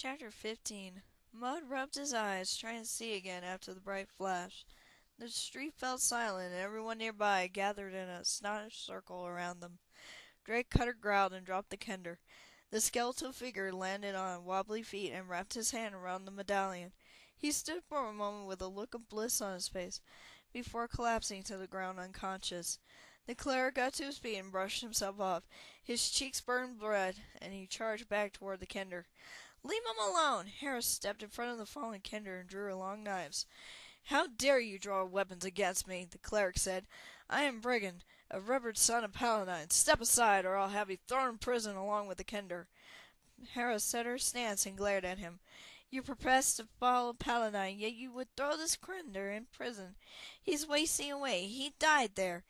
Chapter 15. Mud rubbed his eyes, trying to see again after the bright flash. The street fell silent, and everyone nearby gathered in an astonished circle around them. Drake Cutter growled and dropped the kender. The skeletal figure landed on wobbly feet and wrapped his hand around the medallion. He stood for a moment with a look of bliss on his face, before collapsing to the ground unconscious. The cleric got to his feet and brushed himself off. His cheeks burned red, and he charged back toward the kender. "Leave him alone!" Harris stepped in front of the fallen kender and drew her long knives. "How dare you draw weapons against me?" the cleric said. "I am Brigand, a revered son of Paladine. Step aside, or I'll have you thrown in prison along with the kender." Harris set her stance and glared at him. "You profess to follow Paladine, yet you would throw this kender in prison. He's wasting away. He died there.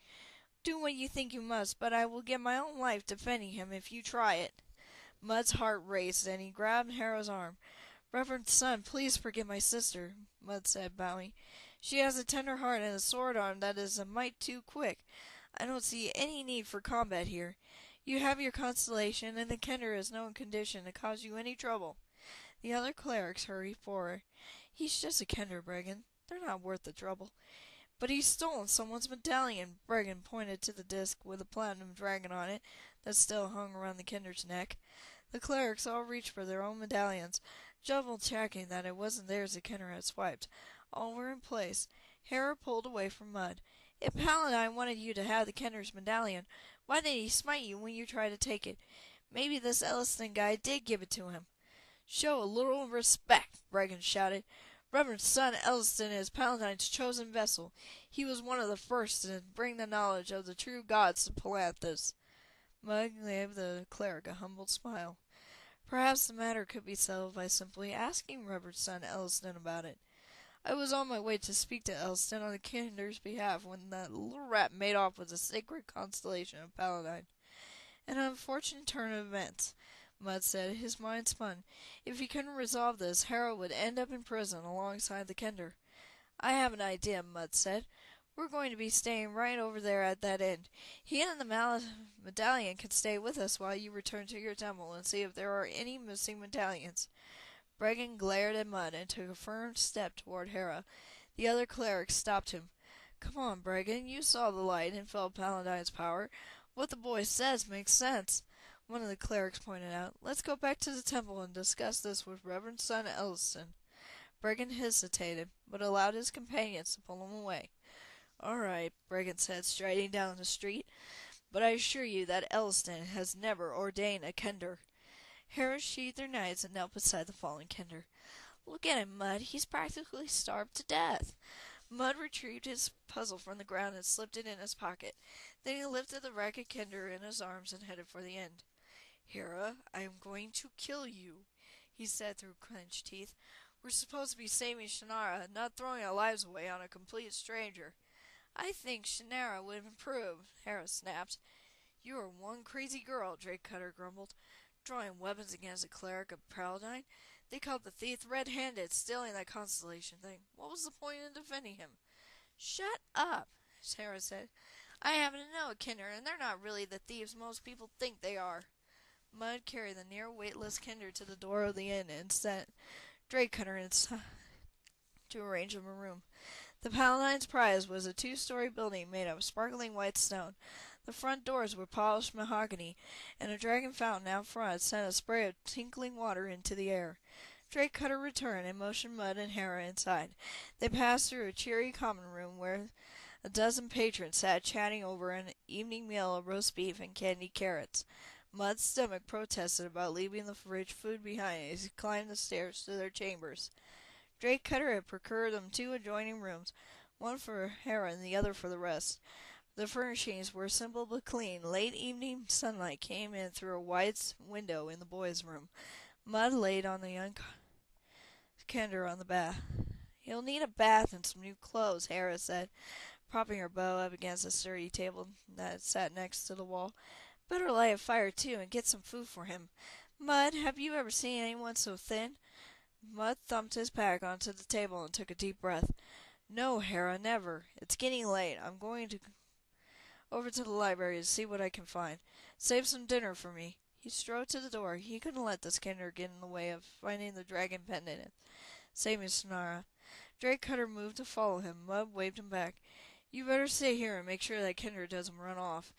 Do what you think you must, but I will give my own life defending him if you try it." Mud's heart raced, and he grabbed Harrow's arm. "Reverend son, please forgive my sister," Mud said, bowing. "She has a tender heart and a sword arm that is a mite too quick. I don't see any need for combat here. You have your constellation, and the kender is no condition to cause you any trouble." The other clerics hurried forward. "He's just a kender, Brigand. They're not worth the trouble." "But he's stolen someone's medallion." Brigand pointed to the disc with a platinum dragon on it that still hung around the kender's neck. The clerics all reached for their own medallions, double checking that it wasn't theirs the kender had swiped. All were in place. Hera pulled away from Mud. "If Paladine wanted you to have the kender's medallion, why did he smite you when you tried to take it? Maybe this Elliston guy did give it to him." "Show a little respect!" Brigand shouted. "Reverend son Elliston is Paladine's chosen vessel. He was one of the first to bring the knowledge of the true gods to Palanthus." Mud gave the cleric a humble smile. Perhaps the matter could be settled by simply asking Reverend son Elliston about it. "I was on my way to speak to Elliston on the kender's behalf when that little rat made off with the sacred constellation of Paladine." "An unfortunate turn of events," Mud said. His mind spun. If he couldn't resolve this, Hera would end up in prison alongside the kender. "I have an idea," Mud said. "We're going to be staying right over there at that inn. He and the medallion can stay with us while you return to your temple and see if there are any missing medallions." Brigand glared at Mud and took a firm step toward Hera. The other clerics stopped him. "Come on, Brigand. You saw the light and felt Paladine's power. What the boy says makes sense." One of the clerics pointed out. "Let's go back to the temple and discuss this with Reverend son Elliston." Brigand hesitated, but allowed his companions to pull him away. "All right," Brigand said, striding down the street. "But I assure you that Elliston has never ordained a kender." Hera sheathed her knives and knelt beside the fallen kender. "Look at him, Mud. He's practically starved to death." Mud retrieved his puzzle from the ground and slipped it in his pocket. Then he lifted the ragged kender in his arms and headed for the inn. "Hera, I am going to kill you," he said through clenched teeth. "We're supposed to be saving Shannara, not throwing our lives away on a complete stranger." "I think Shannara would improve," Hera snapped. "You are one crazy girl," Drake Cutter grumbled. "Drawing weapons against a cleric of Paladine? They caught the thief red-handed, stealing that constellation thing. What was the point in defending him?" "Shut up," Hera said. "I happen to know a kender, and they're not really the thieves most people think they are." Mud carried the near weightless kender to the door of the inn and sent Drake Cutter inside to arrange him a room. The Paladine's prize was a two-story building made of sparkling white stone. The front doors were polished mahogany, and a dragon fountain out front sent a spray of tinkling water into the air. Drake Cutter returned and motioned Mud and Hera inside. They passed through a cheery common room where a dozen patrons sat chatting over an evening meal of roast beef and candied carrots. Mud's stomach protested about leaving the rich food behind as he climbed the stairs to their chambers. Drake Cutter had procured them two adjoining rooms, one for Hera and the other for the rest. The furnishings were simple but clean. Late evening sunlight came in through a wide window in the boys' room. Mud laid on the young kender on the bath. "He'll need a bath and some new clothes," Hera said, propping her bow up against a sturdy table that sat next to the wall. "Better light a fire, too, and get some food for him. Mud, have you ever seen anyone so thin?" Mud thumped his pack onto the table and took a deep breath. "No, Hera, never. It's getting late. I'm going over to the library to see what I can find. Save some dinner for me." He strode to the door. He couldn't let this Kinder get in the way of finding the dragon pendant, saving Sonara. Drake Cutter moved to follow him. Mud waved him back. You better stay here and make sure that Kinder doesn't run off.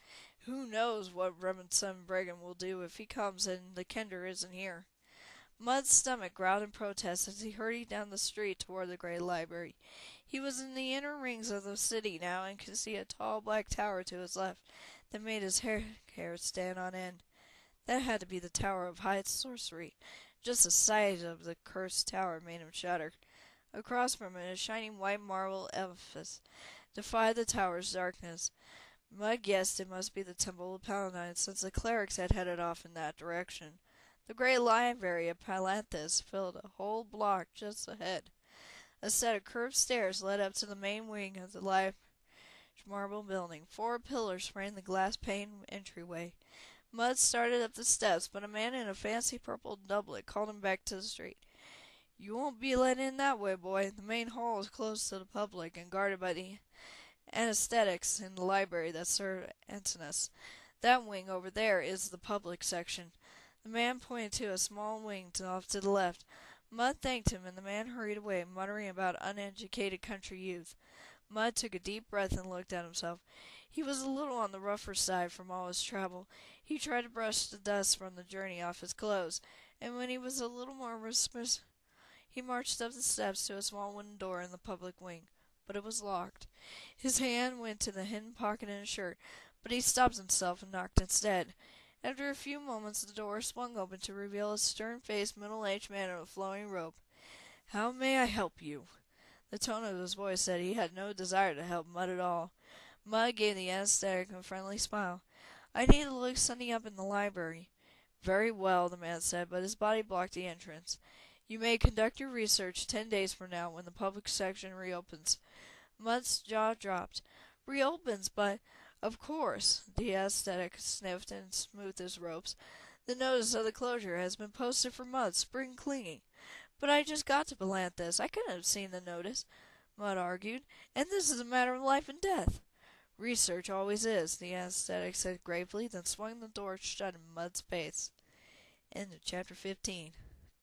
Who knows what Reverend Son Bregan will do if he comes and the Kinder isn't here. Mud's stomach growled in protest as he hurried down the street toward the great library. He was in the inner rings of the city now and could see a tall black tower to his left that made his hair stand on end. That had to be the Tower of High Sorcery. Just the sight of the cursed tower made him shudder. Across from it, a shining white marble edifice defied the tower's darkness. Mud guessed it must be the Temple of Paladine, since the clerics had headed off in that direction. The great library of Palanthus filled a whole block just ahead. A set of curved stairs led up to the main wing of the large marble building. 4 pillars framed the glass-paned entryway. Mud started up the steps, but a man in a fancy purple doublet called him back to the street. You won't be let in that way, boy. The main hall is closed to the public and guarded by the anesthetics in the library that serve Antinous. That wing over there is the public section. The man pointed to a small wing off to the left. Mud thanked him, and the man hurried away, muttering about uneducated country youth. Mud took a deep breath and looked at himself. He was a little on the rougher side from all his travel. He tried to brush the dust from the journey off his clothes, and when he was a little more restless, he marched up the steps to a small wooden door in the public wing. But it was locked. His hand went to the hidden pocket in his shirt, but he stopped himself and knocked instead. After a few moments, the door swung open to reveal a stern-faced, middle-aged man in a flowing robe. "How may I help you?" The tone of his voice said he had no desire to help Mud at all. Mud gave the anesthetic a friendly smile. "I need to look something up in the library." "Very well," the man said, but his body blocked the entrance. "You may conduct your research 10 days from now, when the public section reopens." Mud's jaw dropped. "Reopens, but—" "Of course." The anesthetic sniffed and smoothed his ropes. "The notice of the closure has been posted for Mud, spring cleaning." "But I just got to Palanthus. I couldn't have seen the notice," Mud argued. "And this is a matter of life and death." "Research always is," the anesthetic said gravely, then swung the door shut in Mud's face. End of chapter 15.